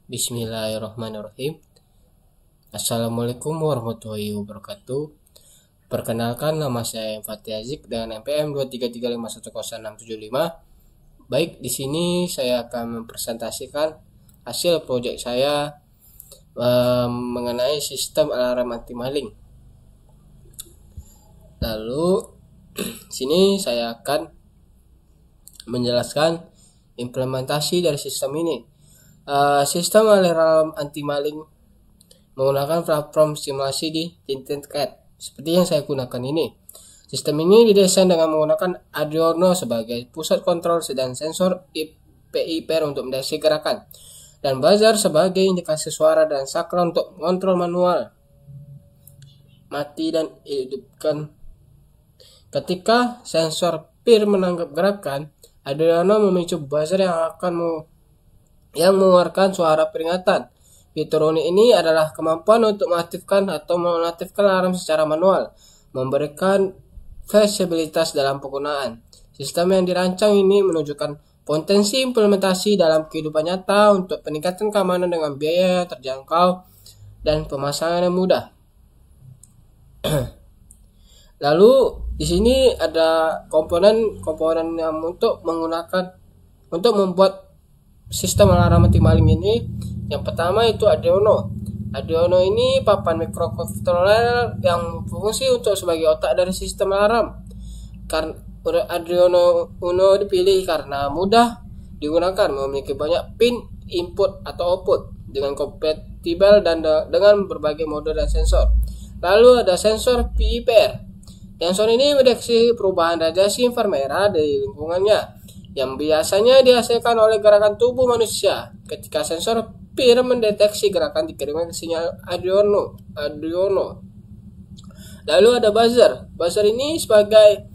Bismillahirrahmanirrahim. Assalamualaikum warahmatullahi wabarakatuh. Perkenalkan, nama saya Fatih Azik dengan NPM 233510675. Baik, di sini saya akan mempresentasikan hasil proyek saya mengenai sistem alarm anti maling. Lalu sini saya akan menjelaskan implementasi dari sistem ini. Sistem alarm anti maling menggunakan platform simulasi di Tinted seperti yang saya gunakan ini. Sistem ini didesain dengan menggunakan Arduino sebagai pusat kontrol dan sensor PIPR untuk mendeteksi gerakan, dan buzzer sebagai indikasi suara dan saklar untuk mengontrol manual mati dan hidupkan. Ketika sensor PIR menangkap gerakan, Arduino memicu buzzer yang mengeluarkan suara peringatan. Fitur unik ini adalah kemampuan untuk mengaktifkan atau menonaktifkan alarm secara manual, memberikan fleksibilitas dalam penggunaan. Sistem yang dirancang ini menunjukkan potensi implementasi dalam kehidupan nyata untuk peningkatan keamanan dengan biaya terjangkau dan pemasangan yang mudah. Lalu di sini ada komponen yang untuk membuat sistem alarm anti maling ini. Yang pertama itu Arduino. Arduino ini papan microcontroller yang berfungsi untuk sebagai otak dari sistem alarm. Karena Arduino Uno dipilih karena mudah digunakan, memiliki banyak pin input atau output dengan kompatibel dan dengan berbagai mode dan sensor. Lalu ada sensor PIPR. Sensor ini mendeteksi perubahan radiasi inframerah dari lingkungannya yang biasanya dihasilkan oleh gerakan tubuh manusia. Ketika sensor PIR mendeteksi gerakan, dikirimkan sinyal Arduino. Lalu ada buzzer. Buzzer ini sebagai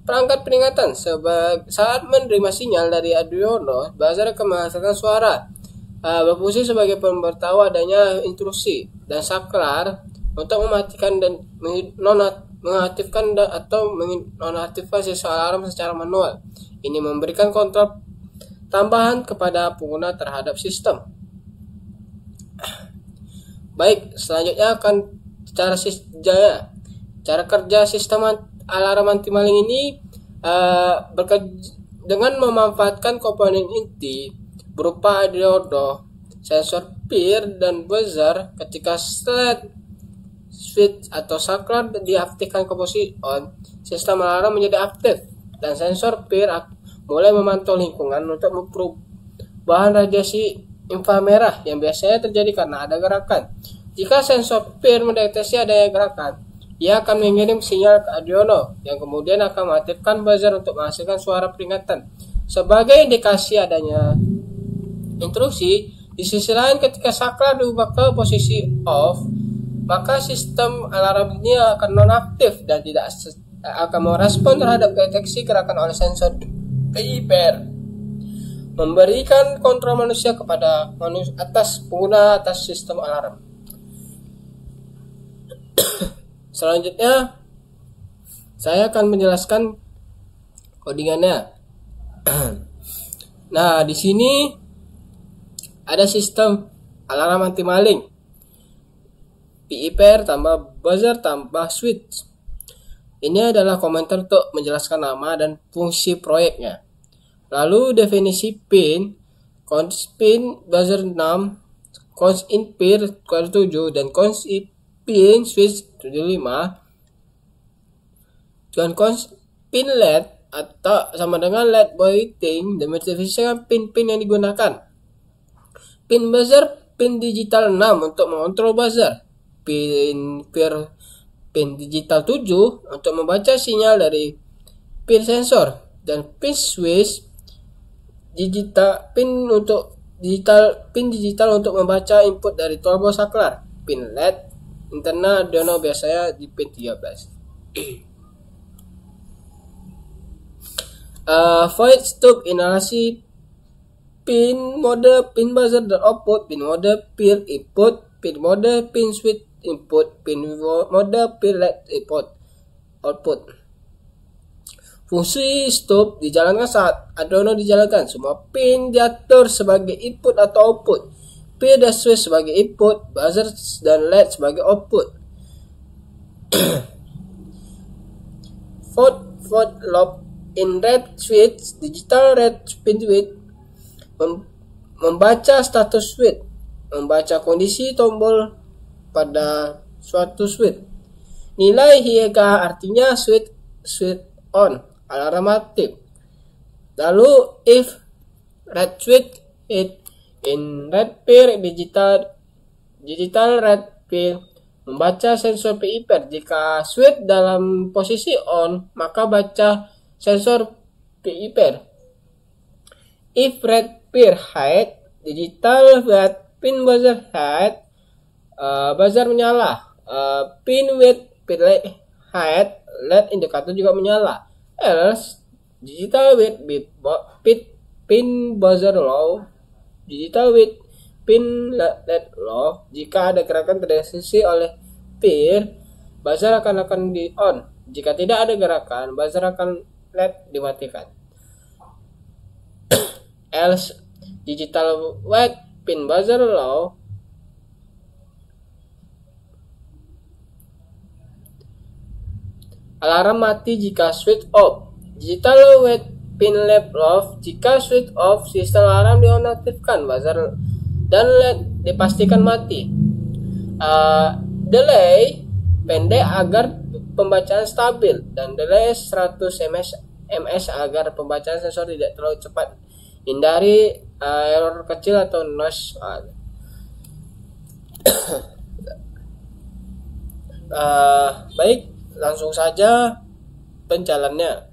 perangkat peringatan. Saat menerima sinyal dari Arduino, buzzer akan menghasilkan suara, berfungsi sebagai pemberitahu adanya intrusi, dan saklar untuk mematikan dan mengaktifkan atau menonaktifkan sistem alarm secara manual. Ini memberikan kontrol tambahan kepada pengguna terhadap sistem. Baik, selanjutnya akan cara kerja sistem alarm anti maling ini dengan memanfaatkan komponen inti berupa Arduino, sensor PIR, dan buzzer. Ketika switch atau saklar diaktifkan ke posisi on, sistem alarm menjadi aktif dan sensor PIR mulai memantau lingkungan untuk perubahan radiasi inframerah yang biasanya terjadi karena ada gerakan. Jika sensor PIR mendeteksi adanya gerakan, ia akan mengirim sinyal ke Arduino yang kemudian akan mengaktifkan buzzer untuk menghasilkan suara peringatan sebagai indikasi adanya intrusi. Di sisi lain, ketika saklar diubah ke posisi off, maka sistem alarm ini akan nonaktif dan tidak akan merespon terhadap deteksi gerakan oleh sensor PIPR, memberikan kontrol manusia kepada pengguna atas sistem alarm. Selanjutnya saya akan menjelaskan codingannya. Nah, di sini ada sistem alarm anti maling. PIPR tambah buzzer tambah switch. Ini adalah komentar untuk menjelaskan nama dan fungsi proyeknya. Lalu definisi pin, cons pin buzzer 6, cons in PIR 7, dan cons in pin switch 75, dan cons pin LED atau sama dengan LED baiting, dan mendefinisikan pin-pin yang digunakan. Pin buzzer, pin digital 6 untuk mengontrol buzzer. Pin digital 7 untuk membaca sinyal dari pin sensor, dan pin switch digital pin digital untuk membaca input dari tombol saklar. Pin LED internal Arduino biasanya di pin 13. Void stop inhalasi pin mode pin buzzer dan output, pin mode PIR input, pin mode pin switch input, pin mode PIR LED output. Fungsi stop dijalankan saat Arduino dijalankan. Semua pin diatur sebagai input atau output. P dan switch sebagai input, buzzer dan LED sebagai output. Fourth loop in red switch, digital red pin switch membaca status switch, membaca kondisi tombol pada suatu switch. Nilai hingga artinya switch on, alarm aktif. Lalu if red switch it in red pair, digital red pair membaca sensor PI pair. Jika switch dalam posisi on, maka baca sensor PI pair. If red pair hide, digital red pin buzzer hide, buzzer menyala. Pin with hide, LED indikator juga menyala. Else, digital with pin buzzer low, digital with pin LED low. Jika ada gerakan terdeteksi oleh pair, buzzer akan di on. Jika tidak ada gerakan, buzzer akan LED dimatikan. Else, digital with pin buzzer low, alarm mati jika switch off. Digital with pin left off, jika switch off, sistem alarm dinonaktifkan, buzzer dan LED dipastikan mati. Delay pendek agar pembacaan stabil, dan delay 100 ms agar pembacaan sensor tidak terlalu cepat. Hindari error kecil atau noise. Baik, langsung saja penjalannya.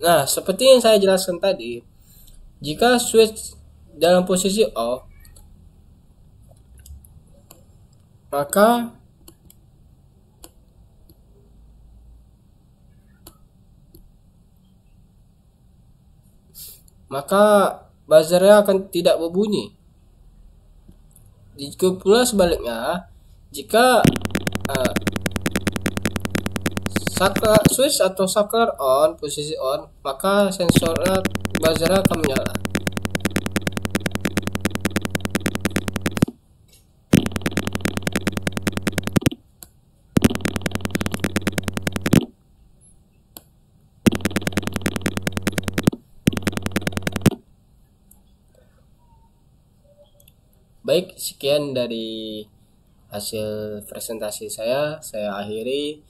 Nah, seperti yang saya jelaskan tadi, jika switch dalam posisi off, maka buzzernya akan tidak berbunyi. Jika pula sebaliknya, jika switch atau saklar on, posisi on, maka sensor buzzer akan menyala. Baik, sekian dari hasil presentasi saya akhiri.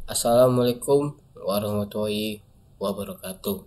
Assalamualaikum warahmatullahi wabarakatuh.